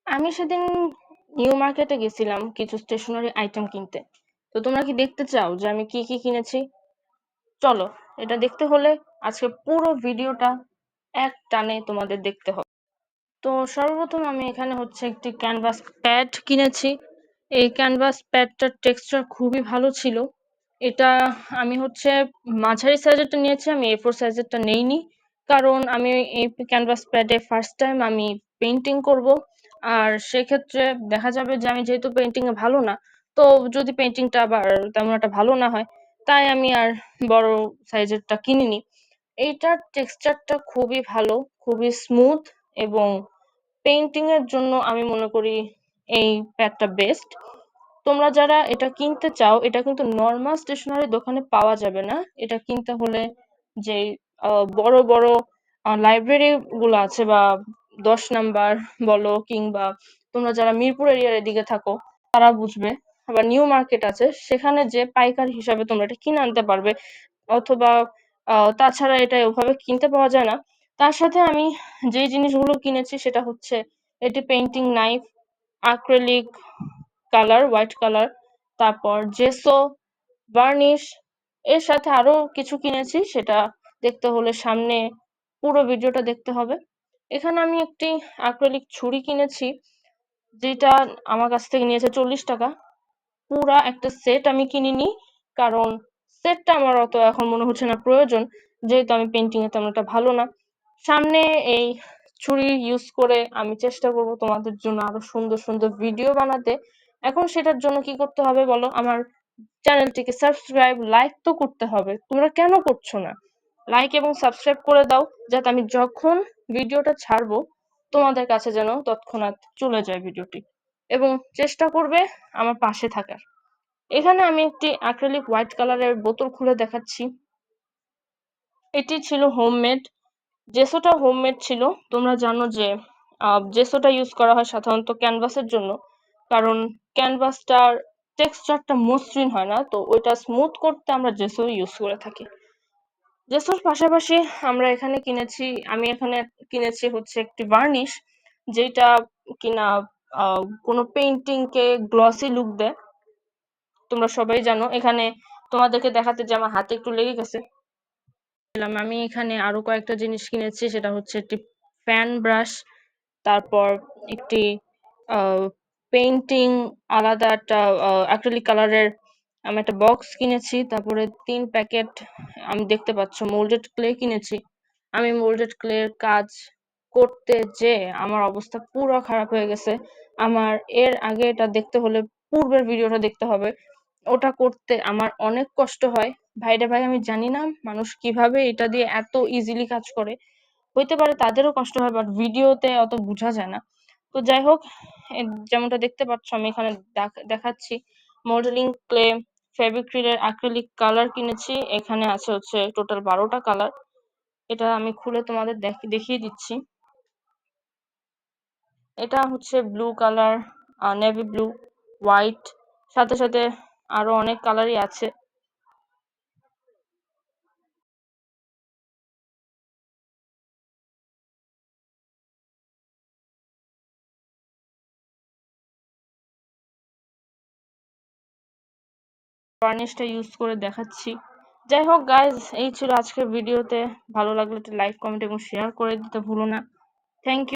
আমি সেদিন নিউ মার্কেটে গেছিলাম কিছু স্টেশনারি আইটেম কিনতে। তো তোমরা কি দেখতে চাও যে আমি কি কি কিনেছি? চলো, এটা দেখতে হলে আজকে পুরো ভিডিওটা এক টানে তোমাদের দেখতে হবে। তো সর্বপ্রথম আমি এখানে হচ্ছে একটি ক্যানভাস প্যাড কিনেছি। এই ক্যানভাস প্যাডটার টেক্সচার খুবই ভালো ছিল। এটা আমি হচ্ছে মাঝারি সাইজেরটা নিয়েছি, আমি A4 সাইজেরটা নেইনি। কারণ আমি এই ক্যানভাস প্যাডে ফার্স্ট টাইম আমি পেইন্টিং করব। আর সেক্ষেত্রে দেখা যাবে যে আমি যেহেতু পেইন্টিং এ ভালো না, তো যদি পেইন্টিংটা আবার তেমন একটা ভালো না হয়, তাই আমি আর বড় সাইজেরটা কিনিনি। এইটার টেক্সচারটা খুবই ভালো, খুবই স্মুথ, এবং পেইন্টিং এর জন্য আমি মনে করি এই প্যাডটা বেস্ট। তোমরা যারা এটা কিনতে চাও, এটা কিন্তু নরমাল স্টেশনারি দোকানে পাওয়া যাবে না। এটা কিনতে হলে যে বড় বড় লাইব্রেরি গুলো আছে, বা 10 নাম্বার বলো, কিংবা তোমরা যারা মিরপুর এরিয়ার এদিকে থাকো তারা বুঝবে। আবার নিউ মার্কেট আছে, সেখানে যে পাইকারি হিসাবে তোমরা এটা কিনে আনতে পারবে। অথবা তাছাড়া এটা ওভাবে কিনতে পাওয়া যায় না। তার সাথে আমি যে জিনিসগুলো কিনেছি সেটা হচ্ছে এটি painting knife, acrylic colour, white colour, তারপর জেসো, বার্নিশ। এর সাথে আরো কিছু কিনেছি, সেটা দেখতে হলে সামনে পুরো ভিডিওটা দেখতে হবে। এখানে আমি একটি acrylic ছুরি কিনেছি, যেটা আমার কাছ থেকে নিয়েছে 40 টাকা। পুরা একটা সেট আমি কিনিনি, কারণ সেটটা আমার অত এখন মনে হচ্ছে না প্রয়োজন, যেহেতু আমি পেন্টিং এ তেমন একটা ভালো না। সামনে এই ছুরি ইউজ করে আমি চেষ্টা করব তোমাদের জন্য আরো সুন্দর সুন্দর ভিডিও বানাতে। এখন সেটার জন্য কি করতে হবে বলো? আমার চ্যানেলটিকে সাবস্ক্রাইব, লাইক তো করতে হবে। তোমরা কেন করছো না? লাইক এবং সাবস্ক্রাইব করে দাও, যাতে আমি যখন ভিডিওটা ছাড়বো তোমাদের কাছে যেন তৎক্ষণাৎ চলে যায় ভিডিওটি, এবং চেষ্টা করবে আমার পাশে থাকার। এখানে আমি একটি অ্যাক্রিলিক হোয়াইট কালারের বোতল খুলে দেখাচ্ছি। এটি ছিল হোমমেড, জেসোটা হোমমেড ছিল। তোমরা জানো যে জেসোটা ইউজ করা হয় সাধারণত ক্যানভাসের জন্য, কারণ ক্যানভাসটার টেক্সচারটা মসৃণ হয় না, তো ওইটা স্মুথ করতে আমরা জেসো ইউজ করে থাকি। জেসোর পাশাপাশি আমি এখানে কিনেছি হচ্ছে একটি ভার্নিশ, যেটা কিনা কোনো পেইন্টিং কে গ্লসি লুক দেয়। তোমরা সবাই জানো। এখানে তোমাদেরকে দেখাতে যে আমার হাতে একটু লেগে গেছে। আমি এখানে আরো কয়েকটা জিনিস কিনেছি, সেটা হচ্ছে একটি ফ্যান ব্রাশ, তারপর একটি পেইন্টিং আলাদা একটা অ্যাক্রিলিক কালারের আমি একটা বক্স কিনেছি, তারপরে 3 প্যাকেট আমি দেখতে পাচ্ছ মোল্ডেড ক্লে কিনেছি। আমি মোল্ডেড ক্লের কাজ করতে যে আমার অবস্থা পুরো খারাপ হয়ে গেছে। আমার এর আগে এটা দেখতে হলে পূর্বের ভিডিওটা দেখতে হবে। ওটা করতে আমার অনেক কষ্ট হয়। ভাইরে ভাই, আমি জানি না মানুষ কিভাবে এটা দিয়ে এত ইজিলি কাজ করে। হইতে পারে তাদেরও কষ্ট হয়, বাট ভিডিওতে অত বোঝা যায় না। তো যাই হোক, যেমনটা দেখতে পাচ্ছ আমি এখানে দেখাচ্ছি মডেলিং ক্লে, ফেভিক্রিলের অ্যাক্রিলিক কালার কিনেছি। এখানে আছে হচ্ছে টোটাল 12টা কালার। এটা আমি খুলে তোমাদের দেখিয়ে দিচ্ছি। এটা হচ্ছে blue colour, navy blue, white, সাথে সাথে আরো অনেক কালারই আছে। বার্নিশটা ইউজ করে দেখাচ্ছি। যাই হোক গাইজ, এই ছিল আজকের ভিডিওতে। ভালো লাগলে লাইক, কমেন্ট এবং শেয়ার করে দিতে ভুলো না। Thank you.